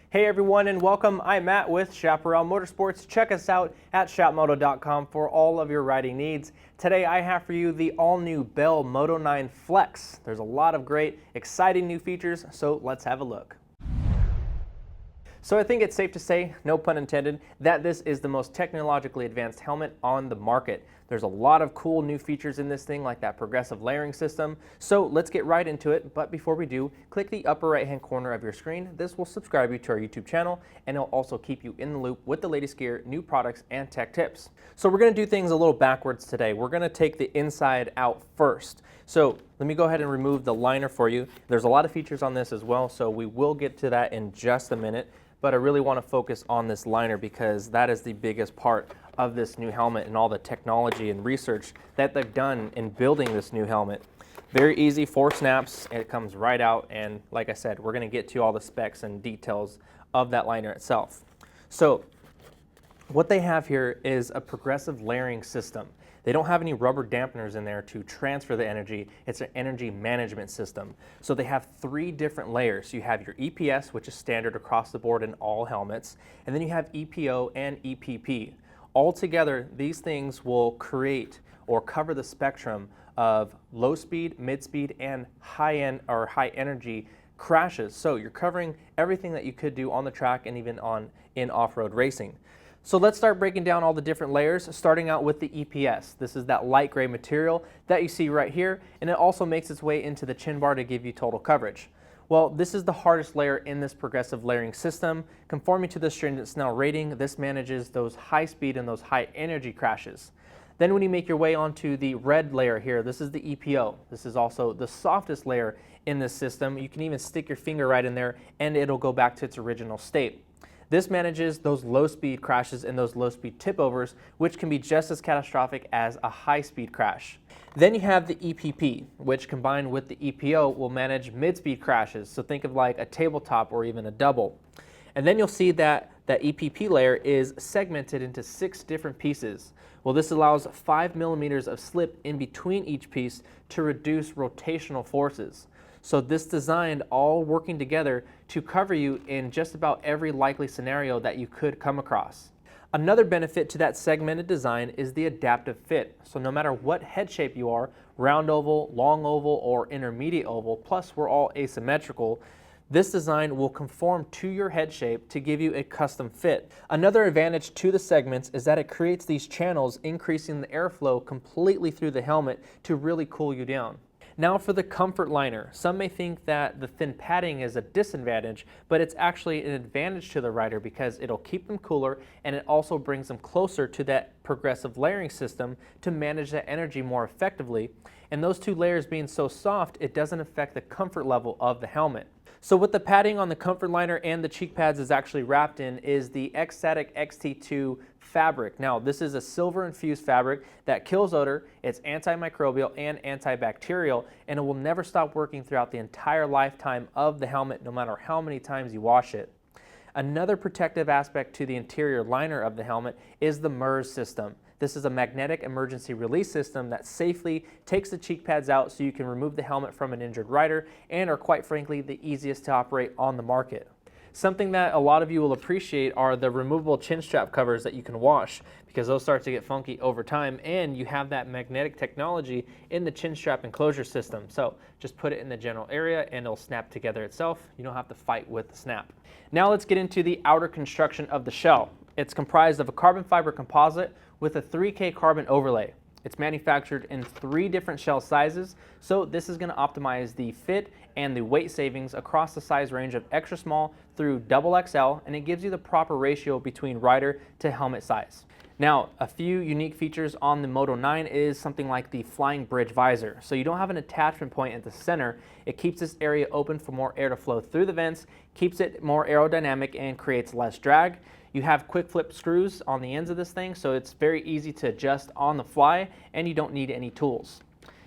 Hey everyone and welcome. I'm Matt with Chaparral Motorsports. Check us out at shopmoto.com for all of your riding needs. Today I have for you the all-new Bell Moto-9 Flex. There's a lot of great, exciting new features, so let's have a look. So I think it's safe to say, no pun intended, that this is the most technologically advanced helmet on the market. There's a lot of cool new features in this thing, like that progressive layering system. So let's get right into it. But before we do, click the upper right hand corner of your screen. This will subscribe you to our YouTube channel, and it'll also keep you in the loop with the latest gear, new products, and tech tips. So we're going to do things a little backwards today. We're going to take the inside out first. So let me go ahead and remove the liner for you. There's a lot of features on this as well, so we will get to that in just a minute. But I really want to focus on this liner because that is the biggest part of this new helmet and all the technology and research that they've done in building this new helmet. Very easy, 4 snaps, and it comes right out. And like I said, we're going to get to all the specs and details of that liner itself. So what they have here is a progressive layering system. They don't have any rubber dampeners in there to transfer the energy. It's an energy management system. So they have 3 different layers. You have your EPS, which is standard across the board in all helmets, and then you have EPO and EPP. Altogether, these things will create or cover the spectrum of low speed, mid speed, and high energy crashes. So you're covering everything that you could do on the track and even in off-road racing. So let's start breaking down all the different layers, starting out with the EPS. This is that light gray material that you see right here, and it also makes its way into the chin bar to give you total coverage. Well, this is the hardest layer in this progressive layering system. Conforming to the stringent Snell rating, this manages those high speed and those high energy crashes. Then when you make your way onto the red layer here, this is the EPO. This is also the softest layer in this system. You can even stick your finger right in there and it'll go back to its original state. This manages those low-speed crashes and those low-speed tip-overs, which can be just as catastrophic as a high-speed crash. Then you have the EPP, which combined with the EPO will manage mid-speed crashes. So think of like a tabletop or even a double. And then you'll see that that EPP layer is segmented into 6 different pieces. Well, this allows 5 millimeters of slip in between each piece to reduce rotational forces. So this designed all working together to cover you in just about every likely scenario that you could come across. Another benefit to that segmented design is the adaptive fit. So no matter what head shape you are, round oval, long oval, or intermediate oval, plus we're all asymmetrical, this design will conform to your head shape to give you a custom fit. Another advantage to the segments is that it creates these channels, increasing the airflow completely through the helmet to really cool you down. Now for the comfort liner. Some may think that the thin padding is a disadvantage, but it's actually an advantage to the rider because it'll keep them cooler and it also brings them closer to that progressive layering system to manage that energy more effectively. And those 2 layers being so soft, it doesn't affect the comfort level of the helmet. So what the padding on the comfort liner and the cheek pads is actually wrapped in is the X-Static XT2 fabric. Now this is a silver infused fabric that kills odor, it's antimicrobial and antibacterial, and it will never stop working throughout the entire lifetime of the helmet no matter how many times you wash it. Another protective aspect to the interior liner of the helmet is the MERS system. This is a magnetic emergency release system that safely takes the cheek pads out so you can remove the helmet from an injured rider and are quite frankly the easiest to operate on the market. Something that a lot of you will appreciate are the removable chin strap covers that you can wash because those start to get funky over time, and you have that magnetic technology in the chin strap enclosure system. So just put it in the general area and it'll snap together itself. You don't have to fight with the snap. Now let's get into the outer construction of the shell. It's comprised of a carbon fiber composite with a 3K carbon overlay. It's manufactured in 3 different shell sizes, so this is going to optimize the fit and the weight savings across the size range of extra small through XXL, and it gives you the proper ratio between rider to helmet size. Now, a few unique features on the Moto-9 is something like the flying bridge visor. So you don't have an attachment point at the center. It keeps this area open for more air to flow through the vents, keeps it more aerodynamic, and creates less drag. You have quick flip screws on the ends of this thing, so it's very easy to adjust on the fly, and you don't need any tools.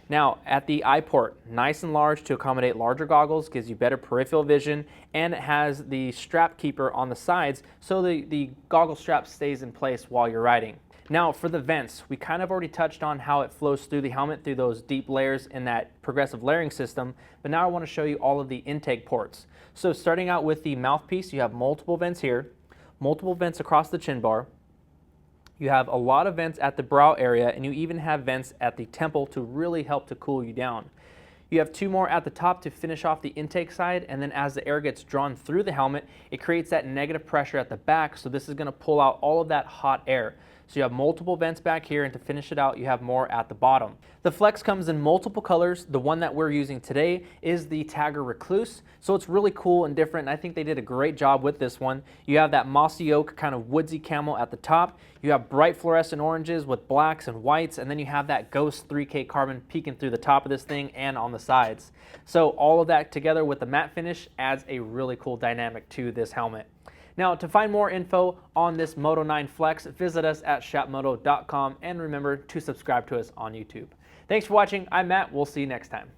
Now, at the eye port, nice and large to accommodate larger goggles, gives you better peripheral vision, and it has the strap keeper on the sides, so the goggle strap stays in place while you're riding. Now for the vents, we kind of already touched on how it flows through the helmet through those deep layers in that progressive layering system, but now I want to show you all of the intake ports. So starting out with the mouthpiece, you have multiple vents here, multiple vents across the chin bar. You have a lot of vents at the brow area, and you even have vents at the temple to really help to cool you down. You have 2 more at the top to finish off the intake side, and then as the air gets drawn through the helmet, it creates that negative pressure at the back, so this is going to pull out all of that hot air. So you have multiple vents back here, and to finish it out, you have more at the bottom. The Flex comes in multiple colors. The one that we're using today is the Tagger Recluse, so it's really cool and different, and I think they did a great job with this one. You have that mossy oak kind of woodsy camo at the top. You have bright fluorescent oranges with blacks and whites, and then you have that Ghost 3K carbon peeking through the top of this thing and on the sides. So all of that together with the matte finish adds a really cool dynamic to this helmet. Now, to find more info on this Moto-9 Flex, visit us at shopmoto.com, and remember to subscribe to us on YouTube. Thanks for watching. I'm Matt. We'll see you next time.